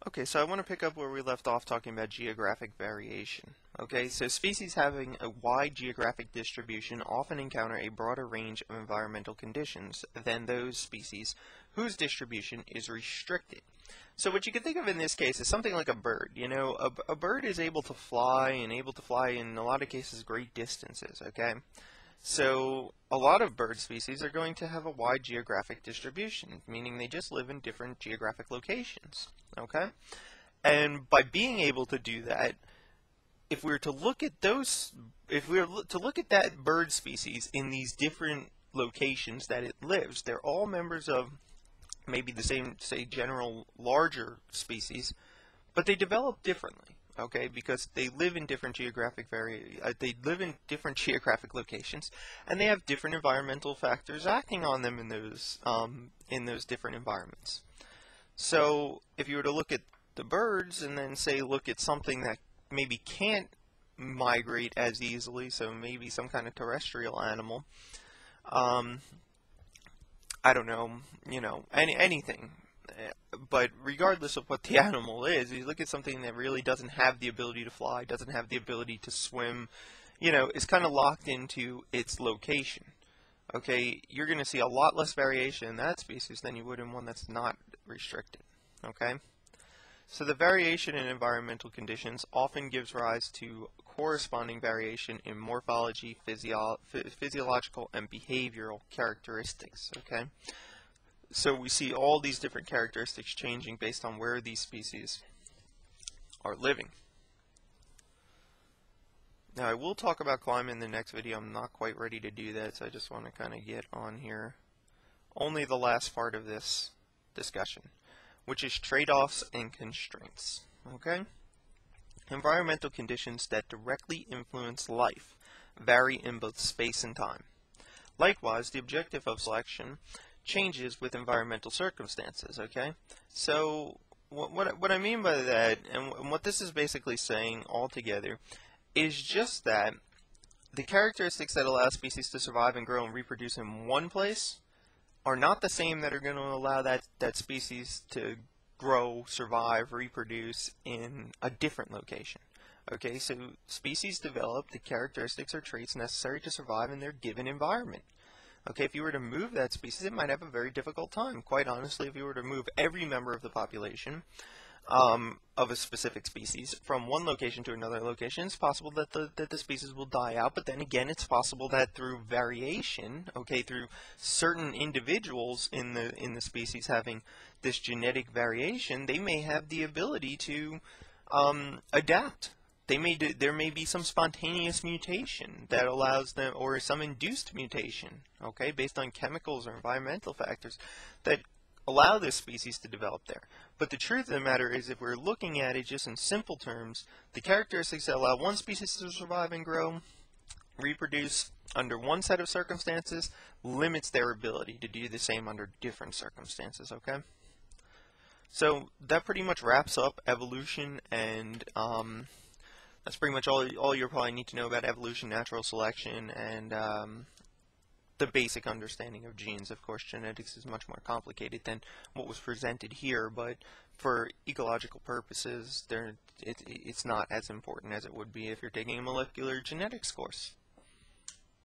Okay, so I want to pick up where we left off talking about geographic variation. Okay, so species having a wide geographic distribution often encounter a broader range of environmental conditions than those species whose distribution is restricted. So what you can think of in this case is something like a bird. You know, a bird is able to fly and able to fly in a lot of cases great distances, okay? So a lot of bird species are going to have a wide geographic distribution, meaning they just live in different geographic locations, okay? And by being able to do that, if we were to look at those, if we were to look at that bird species in these different locations that it lives, they're all members of maybe the same, say, general larger species, but they develop differently. Okay, because they live in different they live in different geographic locations, and they have different environmental factors acting on them in those different environments. So, if you were to look at the birds, and then say look at something that maybe can't migrate as easily, so maybe some kind of terrestrial animal, I don't know, anything. But regardless of what the animal is, you look at something that really doesn't have the ability to fly, doesn't have the ability to swim, is kind of locked into its location. Okay, you're going to see a lot less variation in that species than you would in one that's not restricted. Okay, so the variation in environmental conditions often gives rise to corresponding variation in morphology, physiological, and behavioral characteristics. Okay. So we see all these different characteristics changing based on where these species are living. Now I will talk about climate in the next video. I'm not quite ready to do that, so I just want to kind of get on here. Only the last part of this discussion, which is trade-offs and constraints. Okay? Environmental conditions that directly influence life vary in both space and time. Likewise, the objective of selection changes with environmental circumstances, okay? So what I mean by that, and what this is basically saying altogether, is just that the characteristics that allow species to survive and grow and reproduce in one place are not the same that are going to allow that species to grow, survive, reproduce in a different location. Okay, so species develop the characteristics or traits necessary to survive in their given environment. Okay, if you were to move that species, it might have a very difficult time. Quite honestly, if you were to move every member of the population of a specific species from one location to another location, it's possible that the species will die out. But then again, it's possible that through variation, okay, through certain individuals in the species having this genetic variation, they may have the ability to adapt. There may be some spontaneous mutation that allows them, or some induced mutation, okay, based on chemicals or environmental factors that allow this species to develop there. But the truth of the matter is, if we're looking at it just in simple terms, the characteristics that allow one species to survive and grow, reproduce under one set of circumstances, limits their ability to do the same under different circumstances, okay? So that pretty much wraps up evolution, and that's pretty much all you probably need to know about evolution, natural selection, and the basic understanding of genes. Of course, genetics is much more complicated than what was presented here, but for ecological purposes, it's not as important as it would be if you're taking a molecular genetics course.